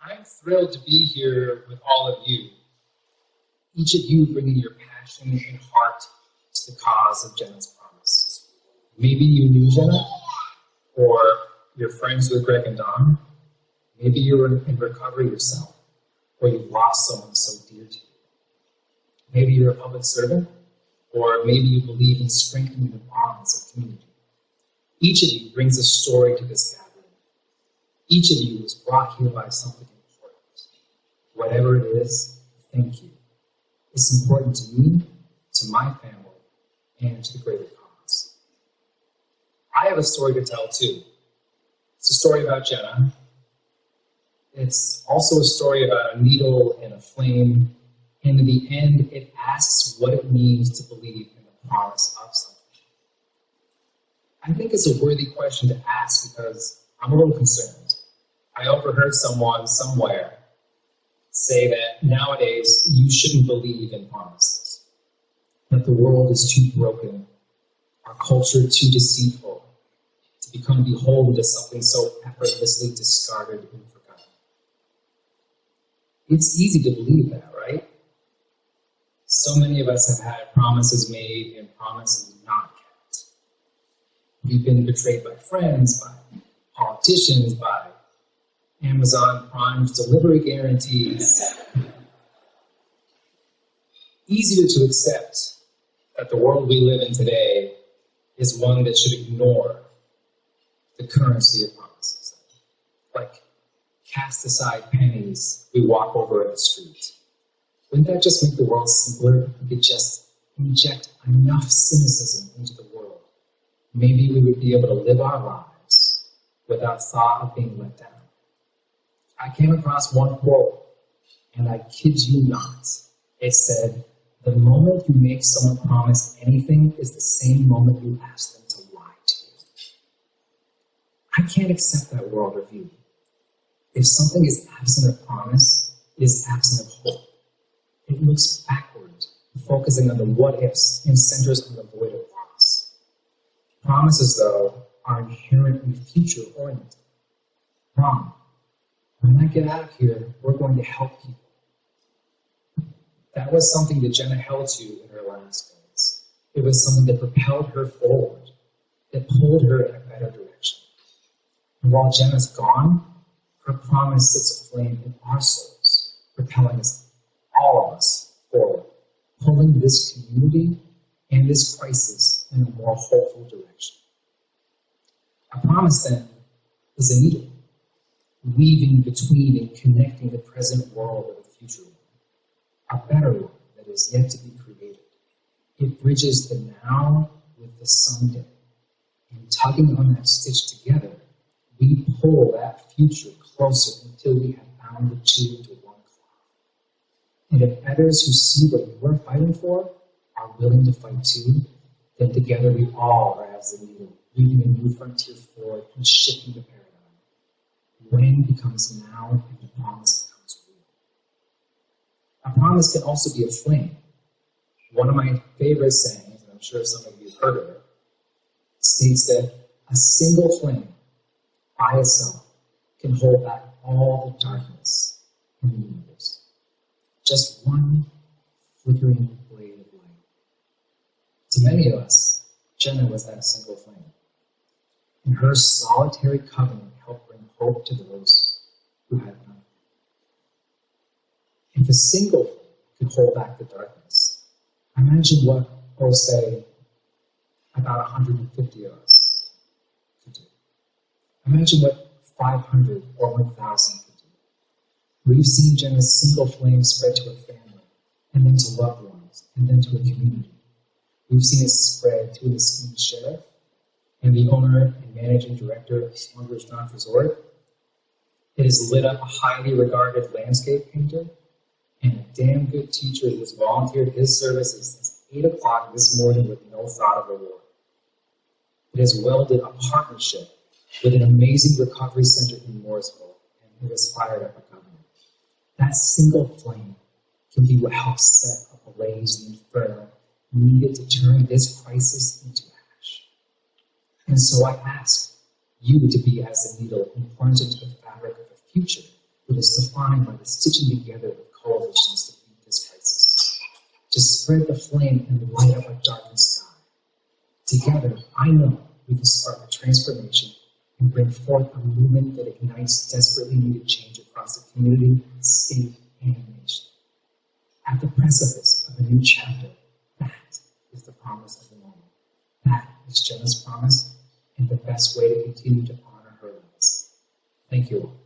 I'm thrilled to be here with all of you, each of you bringing your passion and heart to the cause of Jenna's promise. Maybe you knew Jenna, or you're friends with Greg and Don. Maybe you're in recovery yourself, or you've lost someone so dear to you. Maybe you're a public servant, or maybe you believe in strengthening the bonds of community. Each of you brings a story to this gathering. Each of you was brought here by something important. Whatever it is, thank you. It's important to me, to my family, and to the greater cause. I have a story to tell too. It's a story about Jenna. It's also a story about a needle and a flame. And in the end, it asks what it means to believe in the promise of something. I think it's a worthy question to ask because I'm a little concerned. I overheard someone somewhere say that nowadays you shouldn't believe in promises, that the world is too broken, our culture too deceitful, to become beholden to something so effortlessly discarded and forgotten. It's easy to believe that, right? So many of us have had promises made and promises not kept. We've been betrayed by friends, by politicians, by Amazon Prime's delivery guarantees. Easier to accept that the world we live in today is one that should ignore the currency of promises. Like cast aside pennies we walk over in the street. Wouldn't that just make the world simpler if we could just inject enough cynicism into the world? Maybe we would be able to live our lives without thought of being let down. I came across one quote, and I kid you not. It said, "The moment you make someone promise anything is the same moment you ask them to lie to you." I can't accept that worldview. If something is absent of promise, it is absent of hope. It looks backward, focusing on the what-ifs and centers on the void of loss. Promises, though, are inherently future-oriented. Wrong. When I get out of here, we're going to help people. That was something that Jenna held to in her last days. It was something that propelled her forward, that pulled her in a better direction. And while Jenna's gone, her promise sits aflame in our souls, propelling us, all of us, forward, pulling this community and this crisis in a more hopeful direction. A promise, then, is a needle, weaving between and connecting the present world with the future one, a better one that is yet to be created. It bridges the now with the someday, and tugging on that stitch together, we pull that future closer until we have bound the two into one cloth. And if others who see what we're fighting for are willing to fight too, then together we all are as the needle, leading a new frontier forward and shifting the paradigm. When becomes now, and the promise becomes real. A promise can also be a flame. One of my favorite sayings, and I'm sure some of you have heard of it, states that a single flame by itself can hold back all the darkness in the universe. Just one flickering blade of light. To many of us, Jenna was that single flame. And her solitary covenant helped bring hope to those who had none. If a single flame could hold back the darkness, imagine what, say, about 150 of us could do. Imagine what 500 or 1,000 could do. We've seen Jenna's single flame spread to a family, and then to loved ones, and then to a community. We've seen it spread to an esteemed sheriff, and the owner and managing director of Slumber's Knob Resort. It has lit up a highly regarded landscape painter and a damn good teacher who has volunteered his services since 8 o'clock this morning with no thought of reward. It has welded a partnership with an amazing recovery center in Mooresville, and it has fired up a covenant. That single flame can be what helps set ablaze the inferno needed to turn this crisis into ash. And so I ask you to be as the needle and plunge into the fabric of a future that is defined by the stitching together of coalitions to beat this crisis, to spread the flame and light up a darkened sky. Together, I know we can spark a transformation and bring forth a movement that ignites desperately needed change across the community, state, and nation. At the precipice of a new chapter, that is the promise of the moment. That is Jenna's promise and the best way to continue to honor her legacy. Thank you all.